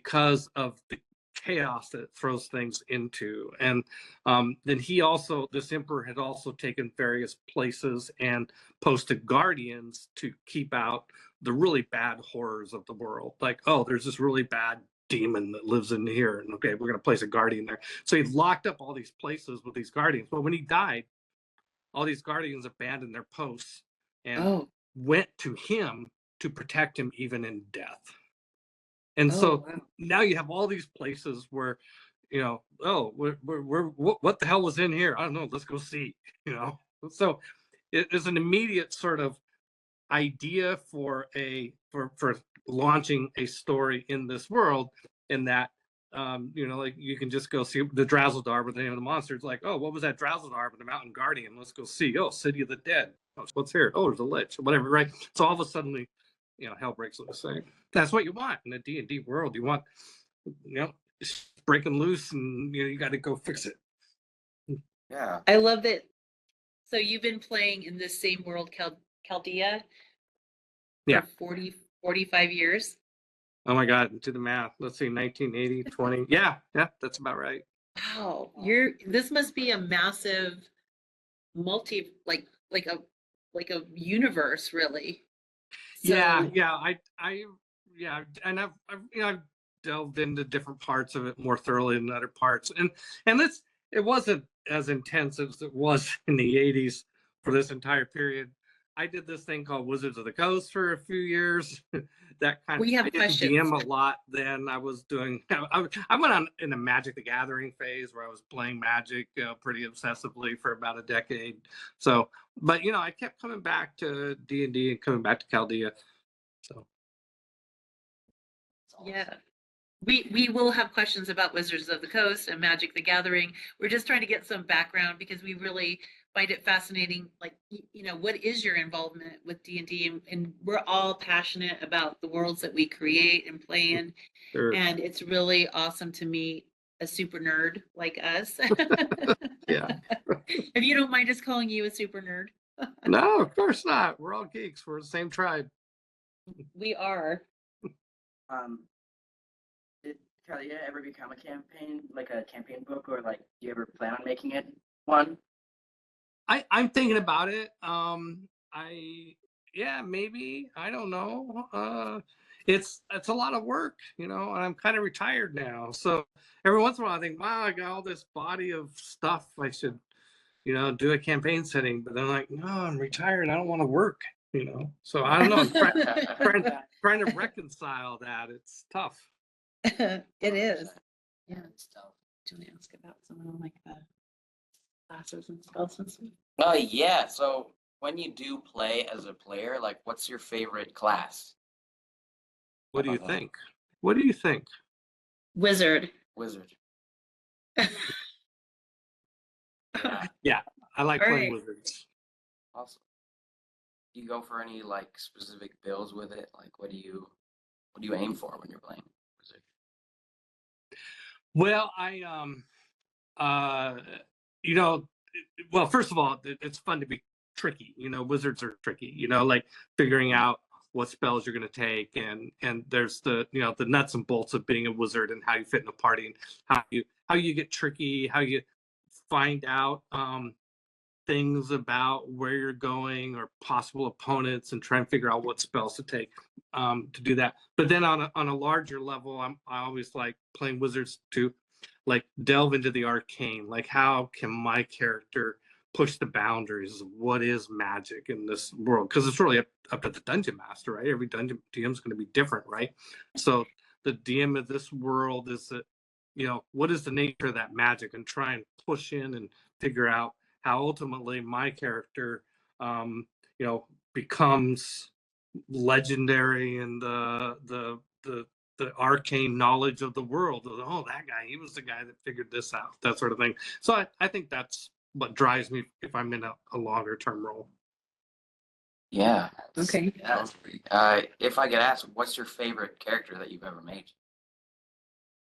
because of the chaos that it throws things into. And then this emperor had also taken various places and posted guardians to keep out the really bad horrors of the world. Like, oh, there's this really bad demon that lives in here, and okay, we're going to place a guardian there. So he locked up all these places with these guardians. But when he died, all these guardians abandoned their posts and Oh, went to him to protect him even in death. And oh, so wow. now you have all these places where, oh, what the hell was in here? I don't know. Let's go see. So it's an immediate sort of idea for launching a story in this world, in that like you can just go see the Drazzledar with the name of the monster. It's like, oh, what was that Drazzledar with the Mountain Guardian? Let's go see. Oh, City of the Dead. Oh, what's here? Oh, there's a lich, whatever, right? So all of a sudden, hell breaks loose. That's what you want in a D&D world. You want, breaking loose, and you got to go fix it. Yeah. I love that. So you've been playing in this same world, Chaldea, Yeah. for 45 years. Oh my God, do the math. Let's see, 1980, 20. Yeah, that's about right. Wow, this must be a massive like a universe, really. So, And I've delved into different parts of it more thoroughly than other parts, and it wasn't as intense as it was in the 80s for this entire period. I did this thing called Wizards of the Coast for a few years. we have I didn't questions. DM a lot then. I was doing. I went on in a Magic the Gathering phase where I was playing Magic pretty obsessively for about a decade. So, but I kept coming back to D&D and coming back to Chaldea. So. Yeah. We will have questions about Wizards of the Coast and Magic the Gathering. We're just trying to get some background because we really find it fascinating. Like, what is your involvement with D&D? And we're all passionate about the worlds that we create and play in. Sure. And it's really awesome to meet a super nerd like us. Yeah. If you don't mind us calling you a super nerd. No, of course not. We're all geeks. We're the same tribe. We are. Did Chaldea ever become a campaign book, or like, do you ever plan on making it one? I'm thinking about it. Maybe. I don't know. It's a lot of work, and I'm kind of retired now. So every once in a while I think, wow, I got all this body of stuff. I should, do a campaign setting. But then I'm like, no, I'm retired. I don't want to work, So I don't know. I'm trying to reconcile that. It's tough. It is. Yeah, it's tough. Do you want to ask about something like that? Classes and spells and stuff? Yeah. So when you do play as a player, like, what's your favorite class? What do you think? What do you think? Wizard. Wizard. Yeah, I like All playing right. wizards. Awesome. Do you go for any like specific builds with it? Like, what do you aim for when you're playing wizard? Well, well, first of all, it's fun to be tricky. Wizards are tricky. Like figuring out what spells you're going to take, and there's the the nuts and bolts of being a wizard and how you fit in a party, and how you get tricky, how you find out things about where you're going or possible opponents, and try and figure out what spells to take to do that. But then on a larger level, I always like playing wizards to like delve into the arcane. Like, how can my character push the boundaries of what is magic in this world? Because it's really up to the dungeon master, right? Every dungeon DM is going to be different, right? So the DM of this world is that, what is the nature of that magic, and try and push in and figure out how ultimately my character, becomes legendary in the arcane knowledge of the world. Oh, that guy, he was the guy that figured this out, that sort of thing. So I think that's what drives me if I'm in a longer term role. Yeah. Okay. If I could ask, what's your favorite character that you've ever made?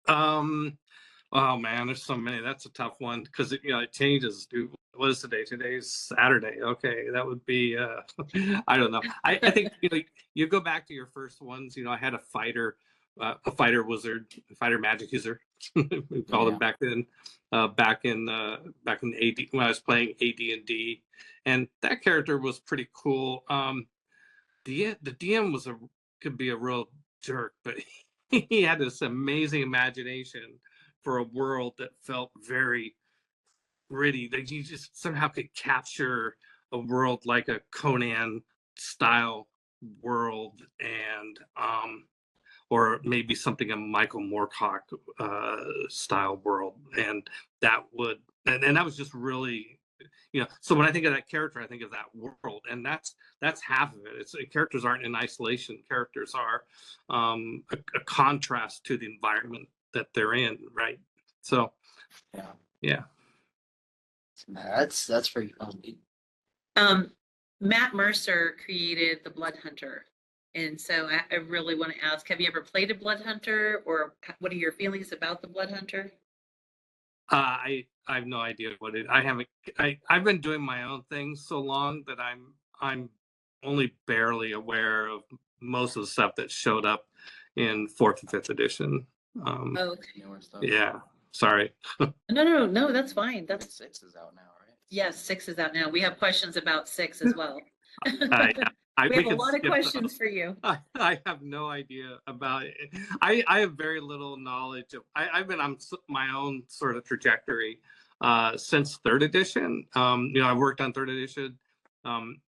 Oh man, there's so many. That's a tough one because it changes. Dude, what is today? Today's Saturday. Okay, that would be I don't know. I think you go back to your first ones. I had a fighter a fighter wizard, a fighter magic user. We called him back then, back in AD when I was playing AD&D, and that character was pretty cool. The DM could be a real jerk, but he had this amazing imagination for a world that felt very gritty. That you just somehow could capture a world like a Conan style world, and or maybe something a Michael Moorcock style world, and that was just really, so when I think of that character, I think of that world, and that's half of it. It's characters aren't in isolation. Characters are a contrast to the environment that they're in, right? So yeah. That's pretty fun. Matt Mercer created the Blood Hunter. And so I really want to ask, have you ever played a Blood Hunter, or what are your feelings about the Blood Hunter? I have no idea what it. I haven't. I've been doing my own thing so long that I'm only barely aware of most of the stuff that showed up in 4th and 5th edition. Okay. Yeah. Sorry. No, that's fine. That's 6 is out now, right? Yes, 6 is out now. We have questions about 6 as well. We have a lot of questions for you. I have no idea about it. I have very little knowledge of. I've been on my own sort of trajectory since 3rd edition. I've worked on 3rd edition,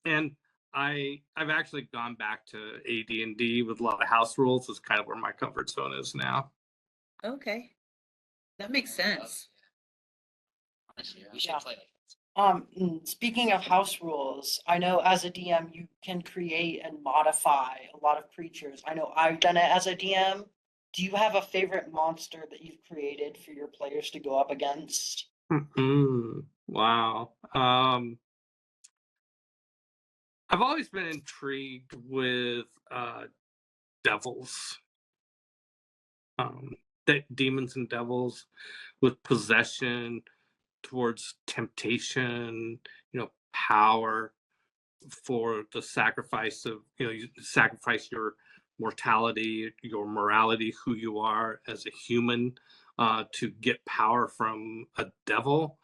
and I've actually gone back to AD&D with a lot of house rules. Is kind of where my comfort zone is now. Okay, that makes sense. Yeah. Speaking of house rules, I know as a DM you can create and modify a lot of creatures. I know I've done it as a DM. Do you have a favorite monster that you've created for your players to go up against? Wow. I've always been intrigued with devils. Demons and devils with possession, towards temptation, power, for the sacrifice of, you sacrifice your mortality, your morality, who you are as a human, to get power from a devil.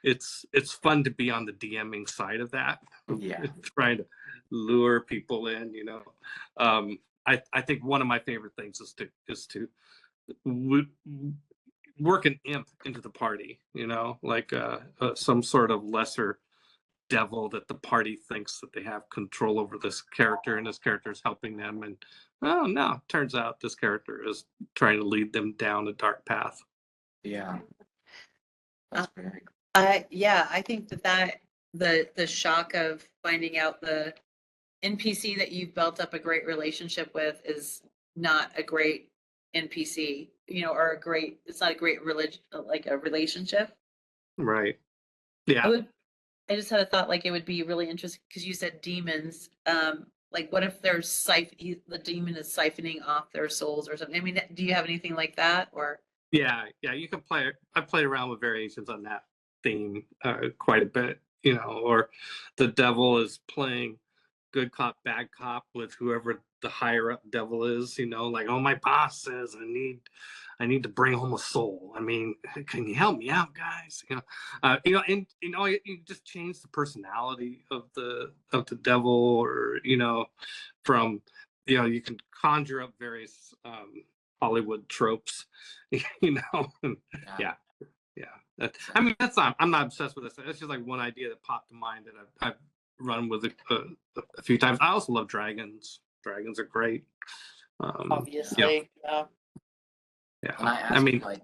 It's fun to be on the DMing side of that. Yeah. Trying to lure people in, I think one of my favorite things is to work an imp into the party, like some sort of lesser devil that the party thinks that they have control over this character, and this character is helping them, and oh no, turns out this character is trying to lead them down a dark path. Yeah. That's very cool. Yeah, I think that the shock of finding out the NPC that you've built up a great relationship with is not a great NPC, or it's not a great religion, like a relationship. Right. Yeah. I just had a thought, like, it would be really interesting because you said demons. Like, what if the demon is siphoning off their souls or something? I mean, do you have anything like that, or? Yeah, you can play. I played around with variations on that theme quite a bit, or the devil is playing good cop, bad cop with whoever the higher up devil is, like, oh, my boss says I need to bring home a soul. I mean, can you help me out, guys? And you just change the personality of the devil, or from you can conjure up various Hollywood tropes, and, yeah. I mean, I'm not obsessed with this. It's just like one idea that popped to mind that I've run with a few times. I also love dragons. Dragons are great. Obviously, yeah. Can I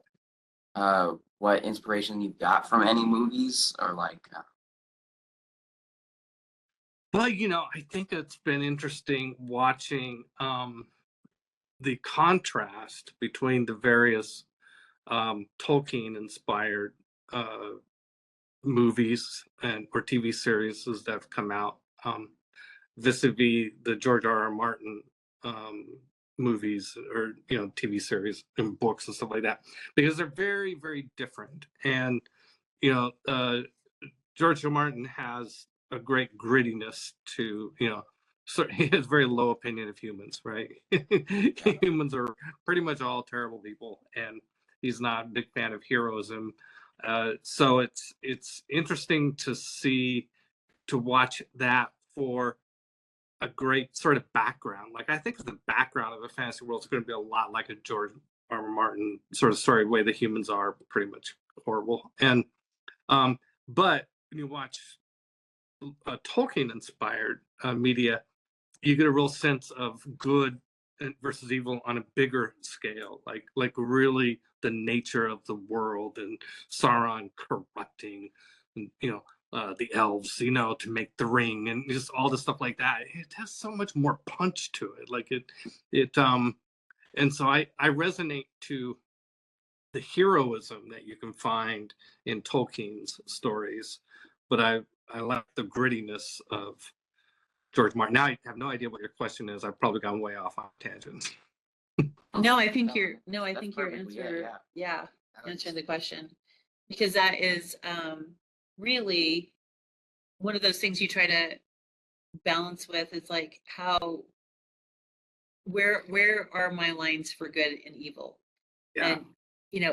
ask, what inspiration you got from any movies, or like? Well, I think it's been interesting watching the contrast between the various Tolkien-inspired movies or TV series that have come out, vis-a-vis the George R.R. Martin movies, or TV series and books and stuff like that, because they're very, very different. And George R. Martin has a great grittiness to he has very low opinion of humans, right? Humans are pretty much all terrible people, and he's not a big fan of heroism. So it's interesting to watch that for a great sort of background. Like I think the background of a fantasy world is going to be a lot like a George R. R. Martin sort of story, way the humans are pretty much horrible. And but when you watch Tolkien inspired media, you get a real sense of good versus evil on a bigger scale, like really the nature of the world and Sauron corrupting, the elves, to make the ring and just all the stuff like that. It has so much more punch to it. And so I resonate to the heroism that you can find in Tolkien's stories, but I like the grittiness of George Martin. Now I have no idea what your question is. I've probably gone way off on tangents. No, I think your That's perfect. answer, yeah, That answering was- the question, because that is really one of those things you try to balance with. It's like where are my lines for good and evil? Yeah. And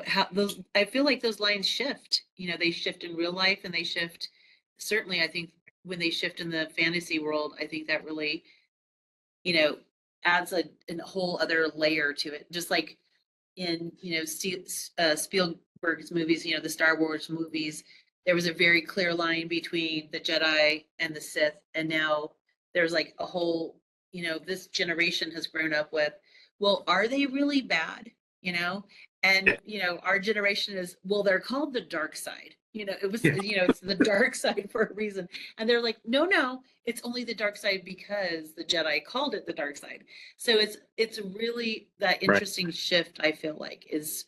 how those, I feel like those lines shift. They shift in real life, and they shift, certainly I think when they shift in the fantasy world, I think that really adds a whole other layer to it. Just like in Spielberg's movies, the Star Wars movies, there was a very clear line between the Jedi and the Sith, and now there's like a whole, this generation has grown up with, well, are they really bad? And our generation is, well, they're called the dark side. It was, Yeah. it's the dark side for a reason. And they're like, no, it's only the dark side because the Jedi called it the dark side. So it's really that interesting shift. I feel like it's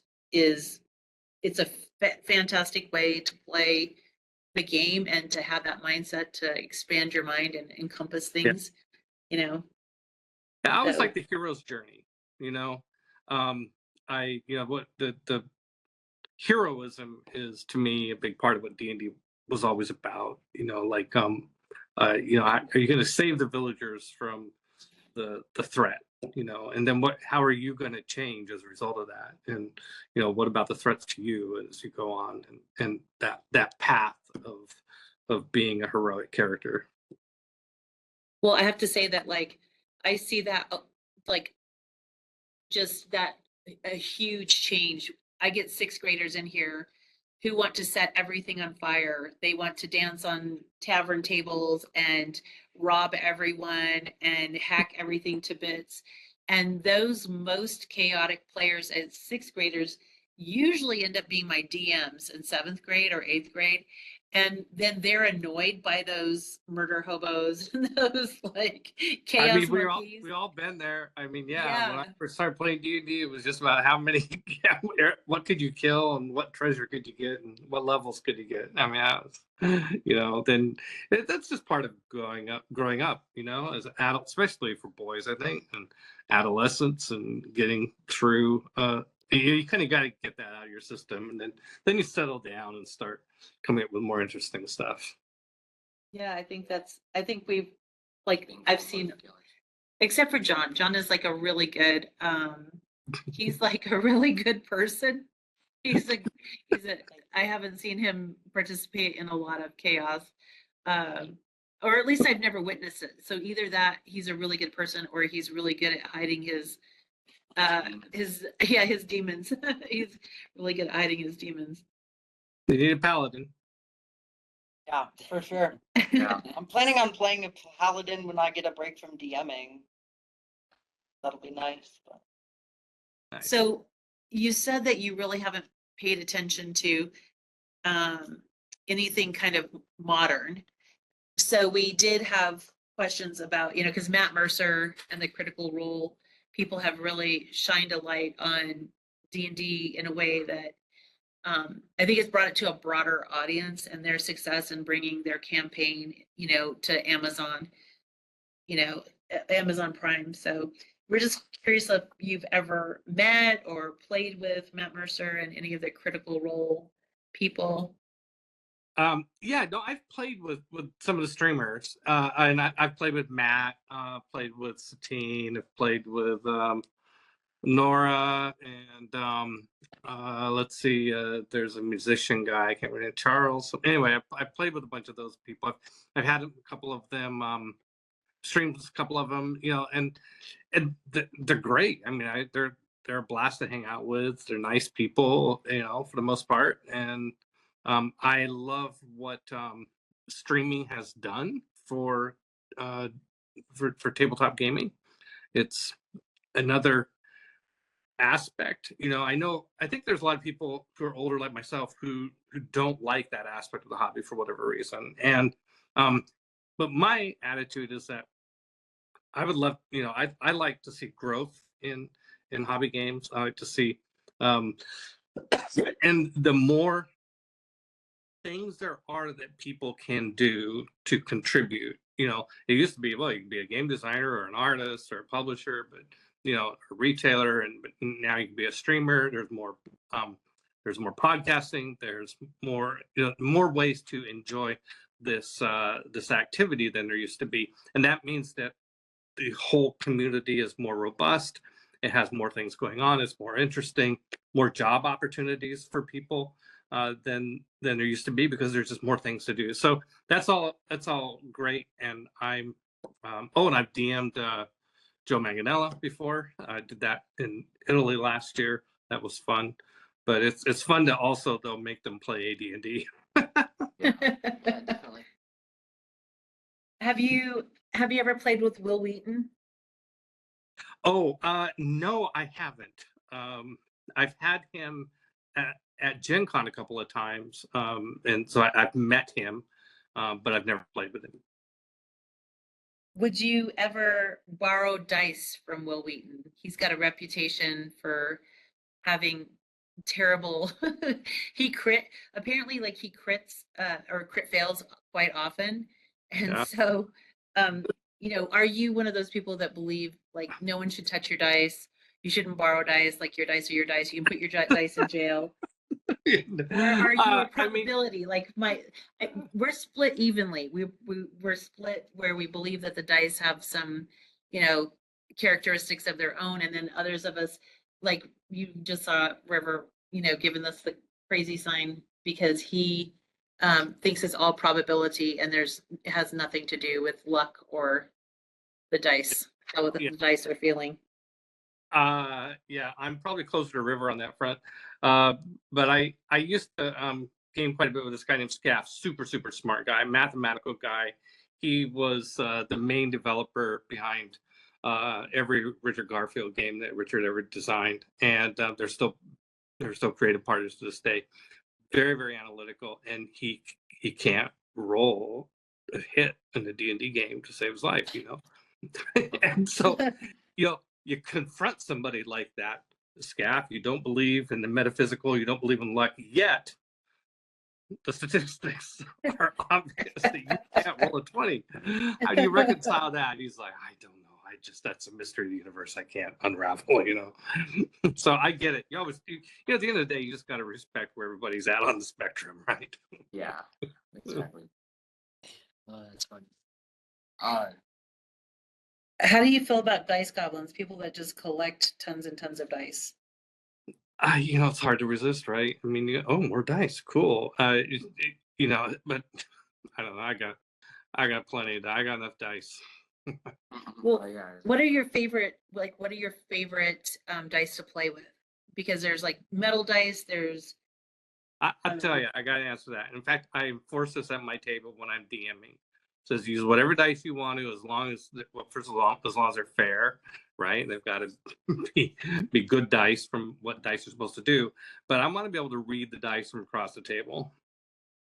a fantastic way to play the game and to have that mindset to expand your mind and encompass things. Yeah, I always So- like the hero's journey. What the heroism is to me a big part of what D&D was always about. Are you going to save the villagers from the threat? And then how are you going to change as a result of that? And what about the threats to you as you go on, and that path of being a heroic character. Well, I have to say that, like, I see that, like, just that a huge change. I get sixth graders in here who want to set everything on fire. They want to dance on tavern tables and rob everyone and hack everything to bits. And those most chaotic players as sixth graders usually end up being my DMs in seventh grade or eighth grade. And then they're annoyed by those murder hobos and those like chaos I mean, monkeys. we all been there. I mean, when Yeah. I first started playing D&D, it was just about how many, what could you kill and what treasure could you get and what levels could you get. I mean, that's just part of growing up, as an adult, especially for boys, I think, and adolescence and getting through. You kind of got to get that out of your system, and then you settle down and start coming up with more interesting stuff. Yeah, I think we've, like, I've seen, except for John. John is like a really good, he's like a really good person. I haven't seen him participate in a lot of chaos. Or at least I've never witnessed it. So either that he's a really good person, or he's really good at hiding his demons. He's really good at hiding his demons. You need a paladin. Yeah, for sure. Yeah. I'm planning on playing a paladin when I get a break from DMing. That'll be nice. But... Nice. So you said that you really haven't paid attention to anything kind of modern. So we did have questions about, because Matt Mercer and the Critical Role people have really shined a light on D&D in a way that I think it's brought it to a broader audience, and their success in bringing their campaign, to Amazon, Amazon Prime. So we're just curious if you've ever met or played with Matt Mercer and any of the Critical Role people. Yeah, no, I've played with some of the streamers, and I've played with Matt, played with Satine, I've played with Nora, and let's see, there's a musician guy, I can't remember, Charles. So anyway, I've played with a bunch of those people. I've had a couple of them, streamed a couple of them, you know, and they're great. I mean, they're a blast to hang out with. They're nice people, you know, for the most part, and I love what streaming has done uh, for tabletop gaming. It's another aspect. You know, I think there's a lot of people who are older like myself who don't like that aspect of the hobby for whatever reason. And but my attitude is that I would love, you know, I like to see growth in hobby games. I like to see and the more things there are that people can do to contribute. You know, it used to be, well, you can be a game designer or an artist or a publisher, but you know, a retailer, and but now you can be a streamer. There's more podcasting. There's more, you know, more ways to enjoy this this activity than there used to be, and that means that the whole community is more robust. It has more things going on. It's more interesting, more job opportunities for people than there used to be because there's just more things to do. So that's all great. And I'm and I've DM'd Joe Manganella before. I did that in Italy last year. That was fun. But it's fun to also though make them play AD&D. Yeah, definitely. Have you ever played with Will Wheaton? Oh, no, I haven't. I've had him at Gen Con a couple of times, and so I've met him, but I've never played with him. Would you ever borrow dice from Will Wheaton? He's got a reputation for having terrible he apparently like he crits or crit fails quite often. And Yeah. so you know, are you one of those people that believe like no one should touch your dice? You shouldn't borrow dice, like your dice are your dice. You can put your dice in jail. Or are you a I mean, probability? Like we're split evenly. We're split where we believe that the dice have some, you know, characteristics of their own, and then others of us, like you just saw River, you know, giving us the crazy sign because he thinks it's all probability and it has nothing to do with luck or the dice, how the Yeah. dice are feeling. Yeah, I'm probably closer to River on that front. But I used to game quite a bit with this guy named Scaff, super smart guy, mathematical guy. He was the main developer behind every Richard Garfield game that Richard ever designed, and they're still creative partners to this day. Very analytical, and he can't roll a hit in the D&D game to save his life, you know. And so, you know, you confront somebody like that, Scaff, you don't believe in the metaphysical, you don't believe in luck, yet the statistics are obvious that you can't roll a 20. How do you reconcile that? He's like, I don't know. That's a mystery of the universe. I can't unravel, you know. So I get it. You always, you know, at the end of the day, you just got to respect where everybody's at on the spectrum, right? Yeah, exactly. That's fun. How do you feel about dice goblins, people that just collect tons and tons of dice? You know, it's hard to resist, right? I mean, oh, more dice, cool. You know, but I don't know. I got plenty. I got enough dice. Well, Oh, yeah. what are your favorite dice to play with? Because there's like metal dice, there's I'll tell you, I got to answer that. In fact, I enforce this at my table when I'm DMing. It says use whatever dice you want to, as long as, well, first of all, as long as they're fair, right? They've got to be good dice from what dice are supposed to do. But I want to be able to read the dice from across the table.